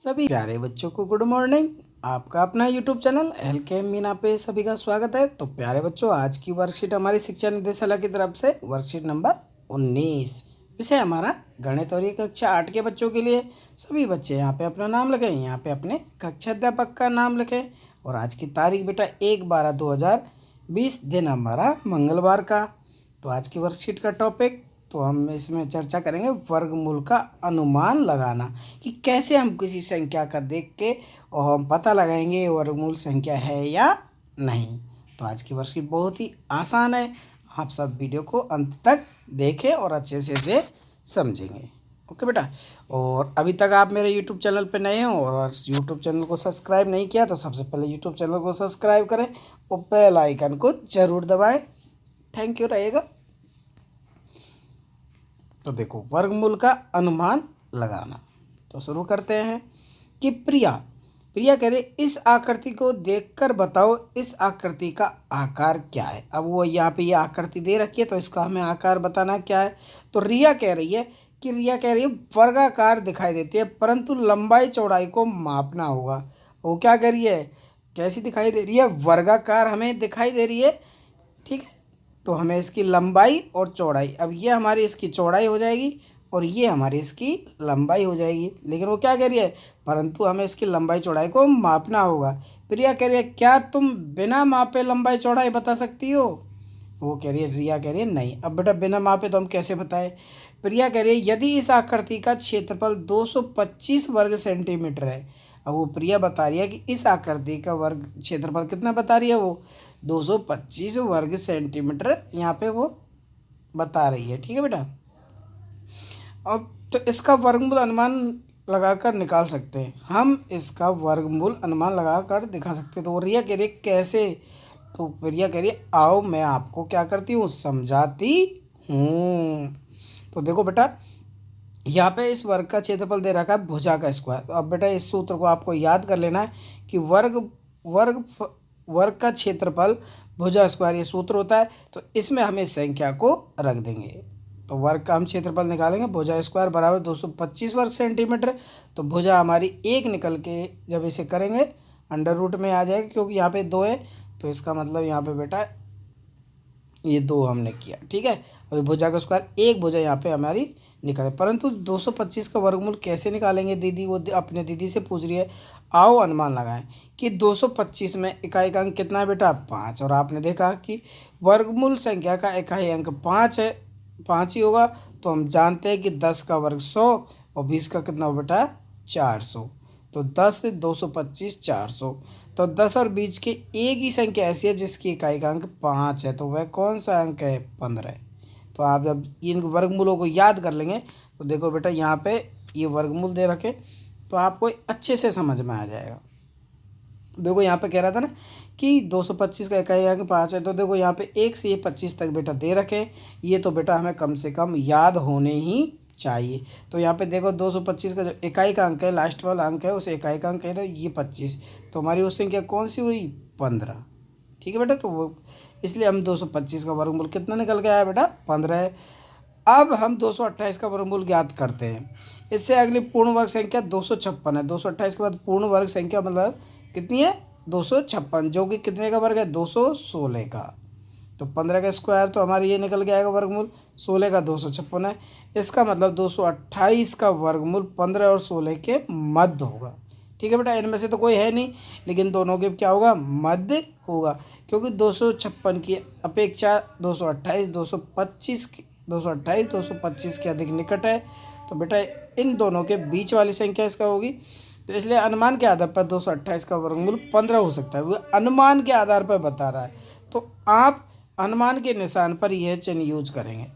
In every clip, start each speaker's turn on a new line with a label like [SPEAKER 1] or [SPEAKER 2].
[SPEAKER 1] सभी प्यारे बच्चों को गुड मॉर्निंग। आपका अपना यूट्यूब चैनल एलके मीना पे सभी का स्वागत है। तो प्यारे बच्चों, आज की वर्कशीट हमारी शिक्षा निदेशालय की तरफ से वर्कशीट नंबर 19, विषय हमारा गणित और ये कक्षा 8 के बच्चों के लिए। सभी बच्चे यहाँ पे अपना नाम लिखें, यहाँ पे अपने कक्षा अध्यापक का नाम लिखें। और आज की तारीख बेटा 1/12/2020, दिन हमारा मंगलवार का। तो आज की वर्कशीट का टॉपिक, तो हम इसमें चर्चा करेंगे वर्गमूल का अनुमान लगाना, कि कैसे हम किसी संख्या का देख के और हम पता लगाएंगे वर्गमूल संख्या है या नहीं। तो आज की वर्कशीट बहुत ही आसान है, आप सब वीडियो को अंत तक देखें और अच्छे से इसे समझेंगे। ओके बेटा। और अभी तक आप मेरे यूट्यूब चैनल पर नए हो और यूट्यूब चैनल को सब्सक्राइब नहीं किया, तो सबसे पहले यूट्यूब चैनल को सब्सक्राइब करें और बेल आइकन को ज़रूर दबाएं। थैंक यू रहेगा। तो देखो, वर्गमूल का अनुमान लगाना। तो शुरू करते हैं कि प्रिया कह रही इस आकृति को देखकर बताओ इस आकृति का आकार क्या है। अब वो यहाँ पे ये आकृति दे रखी है, तो इसका हमें आकार बताना क्या है। तो रिया कह रही है वर्गाकार दिखाई देती है, परंतु लंबाई चौड़ाई को मापना होगा। वो क्या कह रही है, कैसी दिखाई दे रही है, वर्गाकार हमें दिखाई दे रही है। ठीक है, तो हमें इसकी लंबाई और चौड़ाई, अब ये हमारी इसकी चौड़ाई हो जाएगी और ये हमारी इसकी लंबाई हो जाएगी। लेकिन वो क्या कह रही है, परंतु हमें इसकी लंबाई चौड़ाई को मापना होगा। प्रिया कह रही है क्या तुम बिना मापे लंबाई चौड़ाई बता सकती हो। वो कह रही है, रिया कह रही है नहीं। अब बेटा बिना मापे तो हम कैसे बताएं। प्रिया कह रही है यदि इस आकृति का क्षेत्रफल 225 वर्ग सेंटीमीटर है। अब वो प्रिया बता रही है कि इस आकृति का वर्ग क्षेत्रफल कितना बता रही है, वो 225 वर्ग सेंटीमीटर यहाँ पे वो बता रही है। ठीक है बेटा। अब तो इसका वर्गमूल अनुमान लगाकर निकाल सकते हैं, हम इसका वर्गमूल अनुमान लगाकर दिखा सकते हैं। तो रिया कह रही है कैसे। तो रिया कह रही है आओ मैं आपको क्या करती हूँ, समझाती हूँ। तो देखो बेटा, यहाँ पे इस वर्ग का क्षेत्रफल दे रखा है भुजा का स्क्वायर। तो अब बेटा इस सूत्र को आपको याद कर लेना है कि वर्ग का क्षेत्रफल भुजा स्क्वायर ये सूत्र होता है। तो इसमें हम इस संख्या को रख देंगे। तो वर्ग का हम क्षेत्रफल निकालेंगे, भुजा स्क्वायर बराबर 225 वर्ग सेंटीमीटर। तो भुजा हमारी एक निकल के जब इसे करेंगे अंडर रूट में आ जाएगा, क्योंकि यहाँ पे 2 है, तो इसका मतलब यहाँ पे बेटा ये 2 हमने किया। ठीक है, अभी भुजा का स्क्वायर एक भुजा यहाँ पे हमारी निकाले। परंतु 225 का वर्गमूल कैसे निकालेंगे दीदी, वो अपने दीदी से पूछ रही है। आओ अनुमान लगाएं कि 225 में इकाई का अंक कितना है बेटा, 5। और आपने देखा कि वर्गमूल संख्या का इकाई अंक 5 है, 5 ही होगा। तो हम जानते हैं कि 10 का वर्ग 100 और 20 का कितना हो बेटा 400। तो 10 से 225 400। तो 10 और 20 की एक ही संख्या ऐसी है जिसकी इकाई का अंक 5 है, तो वह कौन सा अंक है, 15। तो आप जब इन वर्गमूलों को याद कर लेंगे, तो देखो बेटा यहाँ पे ये वर्गमूल दे रखे, तो आपको अच्छे से समझ में आ जाएगा। देखो यहाँ पे कह रहा था ना कि 225 का इकाई अंक 5 है, तो देखो यहाँ पे 1 से ये 25 तक बेटा दे रखे। ये तो बेटा हमें कम से कम याद होने ही चाहिए। तो यहाँ पे देखो 225 का जो इकाई का अंक है, लास्ट वाला अंक है, उस इकाई का अंक है तो ये 25। तो हमारी उस संख्या कौन सी हुई, 15। ठीक है बेटा, तो वो इसलिए हम 225 का वर्गमूल कितना निकल के आया बेटा, 15 है। अब हम 228 का वर्गमूल ज्ञात करते हैं। इससे अगली पूर्ण वर्ग संख्या 256 है। 228 के बाद पूर्ण वर्ग संख्या मतलब कितनी है, 256, जो कि कितने का वर्ग है, 216 का। तो 15 का स्क्वायर तो हमारे ये निकल के आएगा वर्गमूल, 16 का 256 है। इसका मतलब 228 का वर्गमूल 15 और 16 के मध्य होगा। ठीक है बेटा, इनमें से तो कोई है नहीं, लेकिन दोनों के क्या होगा, मध्य होगा। क्योंकि 256 की अपेक्षा 228 के अधिक निकट है। तो बेटा इन दोनों के बीच वाली संख्या इसका होगी। तो इसलिए अनुमान के आधार पर 228 का वर्गमूल 15 हो सकता है। वो अनुमान के आधार पर बता रहा है, तो आप अनुमान के निशान पर यह चिन्ह यूज करेंगे।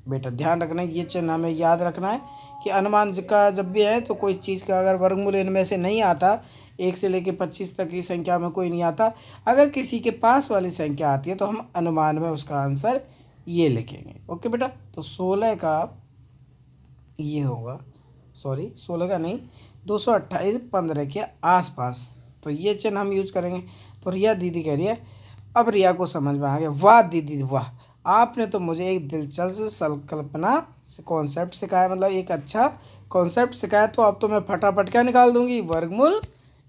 [SPEAKER 1] बेटा ध्यान रखना है, ये चिन्ह हमें याद रखना है कि अनुमान का जब भी है तो कोई चीज़ का अगर वर्गमूल इनमें से नहीं आता, 1 से लेकर 25 तक की संख्या में कोई नहीं आता, अगर किसी के पास वाली संख्या आती है तो हम अनुमान में उसका आंसर ये लिखेंगे। ओके बेटा, तो 16 का ये होगा, सॉरी 16 का नहीं, 228 15 के आसपास। तो ये चिन्ह हम यूज करेंगे। तो रिया दीदी कह रही है, अब रिया को समझ में आ गया। वाह दीदी वाह, आपने तो मुझे एक दिलचस्प संकल्पना से कॉन्सेप्ट सिखाया, मतलब एक अच्छा कॉन्सेप्ट सिखाया तो अब तो मैं फटाफट क्या निकाल दूंगी, वर्गमूल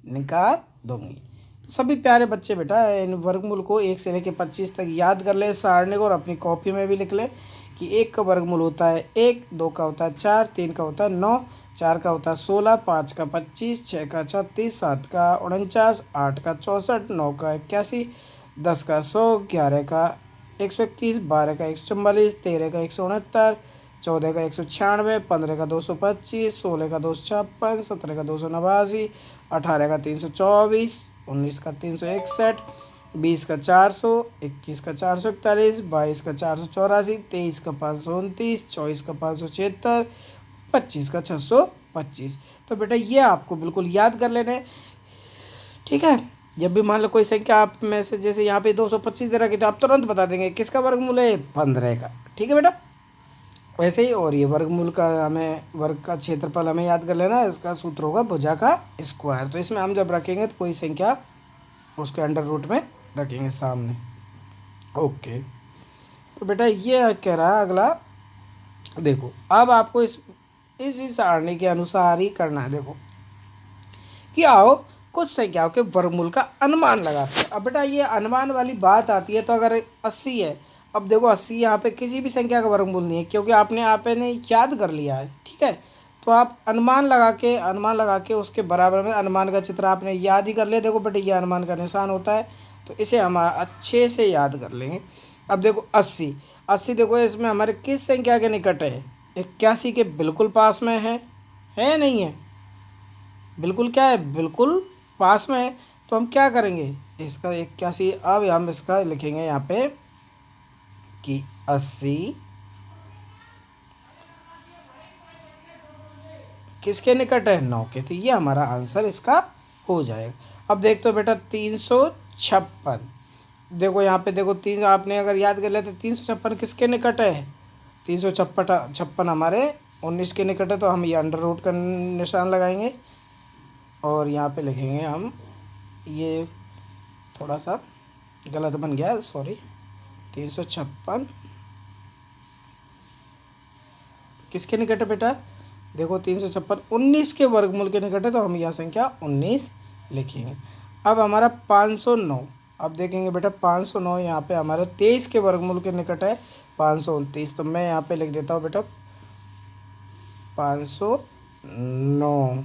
[SPEAKER 1] निकाल दूंगी। तो सभी प्यारे बच्चे बेटा इन वर्गमूल को 1 से लेकर 25 तक याद कर ले सारणी को, और अपनी कॉपी में भी लिख ले कि 1 का वर्गमूल होता है 1, 2 का होता है 4, 3 का होता है 9, 4 का होता है 16, 5 का 25, 6 का 36, 7 का 49, 8 का 64, 9 का 81, 10 का 100, 11 का 121, 12 का 144, 13 का 169, 14 का 196, 15 का 225, 16 का 256, 17 का 289, 18 का 324, 19 का 361, 20 का 400, 21 का 441, 22 का 484, 23 का 529, 24 का 576, 25 का 625। तो बेटा ये आपको बिल्कुल याद कर लेने, ठीक है। जब भी मान लो कोई संख्या आप में से, जैसे यहाँ पे 225 दे रखी, तो आप तुरंत बता देंगे किसका वर्गमूल है, 15 का, ठीक है बेटा। वैसे ही और ये वर्गमूल का हमें वर्ग का क्षेत्रफल हमें याद कर लेना, इसका सूत्र होगा भुजा का स्क्वायर। तो इसमें हम जब रखेंगे तो कोई संख्या उसके अंडर रूट में रखेंगे सामने। ओके, तो बेटा ये कह रहा है अगला, देखो अब आपको इस सारणी के अनुसार ही करना है। देखो कि आओ कुछ संख्याओं के वर्गमूल का अनुमान लगाते हैं। अब बेटा ये अनुमान वाली बात आती है, तो अगर 80 है, अब देखो 80 यहाँ पे किसी भी संख्या का वर्गमूल नहीं है, क्योंकि आपने याद कर लिया है, ठीक है। तो आप अनुमान लगा के उसके बराबर में अनुमान का चित्र आपने याद ही कर लिया। देखो बेटा ये अनुमान का निशान होता है, तो इसे हम अच्छे से याद कर लेंगे। अब देखो 80 देखो इसमें हमारे किस संख्या के निकट है, 81 के बिल्कुल पास में है नहीं है, बिल्कुल क्या है, बिल्कुल पास में है। तो हम क्या करेंगे, इसका 81, अब हम इसका लिखेंगे यहाँ पे कि 80 किसके निकट है, 9 के। तो ये हमारा आंसर इसका हो जाएगा। अब देख तो बेटा 356, देखो यहाँ पे देखो तीन, आपने अगर याद कर लिया तो 356 किसके निकट है, 356 हमारे 19 के निकट है। तो हम ये अंडर रूट का निशान लगाएंगे और यहाँ पे लिखेंगे हम, ये थोड़ा सा गलत बन गया, सॉरी। 356 किसके निकट है बेटा, देखो 356 19 के वर्गमूल के निकट है, तो हम यह संख्या 19 लिखेंगे। अब हमारा 509, अब देखेंगे बेटा 509 यहाँ पे हमारे 23 के वर्गमूल के निकट है 529। तो मैं यहाँ पे लिख देता हूँ बेटा 509,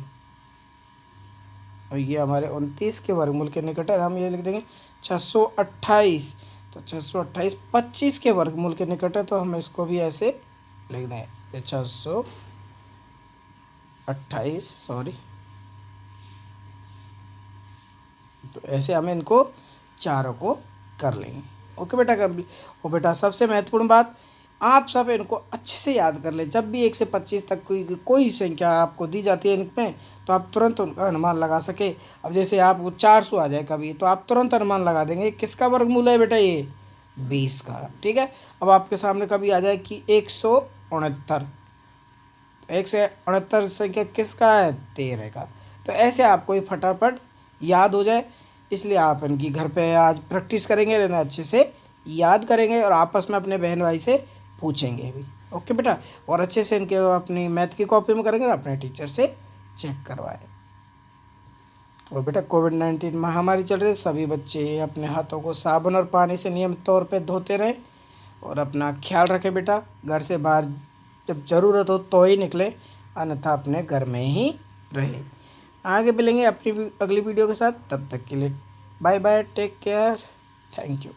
[SPEAKER 1] और ये हमारे 29 के वर्गमूल के निकट है, हम ये लिख देंगे 628। तो 628 25 के वर्गमूल के निकट है, तो हम इसको भी ऐसे लिख देंगे 628, सॉरी। तो ऐसे हमें इनको चारों को कर लेंगे। ओके बेटा, कर ली। और बेटा सबसे महत्वपूर्ण बात, आप सब इनको अच्छे से याद कर लें। जब भी 1 से 25 तक कोई संख्या आपको दी जाती है इनमें, तो आप तुरंत उनका अनुमान लगा सके। अब जैसे आपको 400 आ जाए कभी, तो आप तुरंत अनुमान लगा देंगे किसका वर्गमूल है बेटा, ये 20 का, ठीक है। अब आपके सामने कभी आ जाए कि 169, 169 संख्या किसका है, 13 का। तो ऐसे आपको ये फटाफट याद हो जाए, इसलिए आप इनकी घर पे आज प्रैक्टिस करेंगे, लेना अच्छे से याद करेंगे और आपस में अपने बहन भाई से पूछेंगे भी। ओके बेटा, और अच्छे से इनके अपनी मैथ की कॉपी में करेंगे और अपने टीचर से चेक करवाएं। और बेटा कोविड-19 महामारी चल रही है, सभी बच्चे अपने हाथों को साबुन और पानी से नियमित तौर पे धोते रहें और अपना ख्याल रखें बेटा। घर से बाहर जब ज़रूरत हो तो ही निकले, अन्यथा अपने घर में ही रहे। आगे मिलेंगे अपनी अगली वीडियो के साथ, तब तक के लिए bye bye, take care, thank you.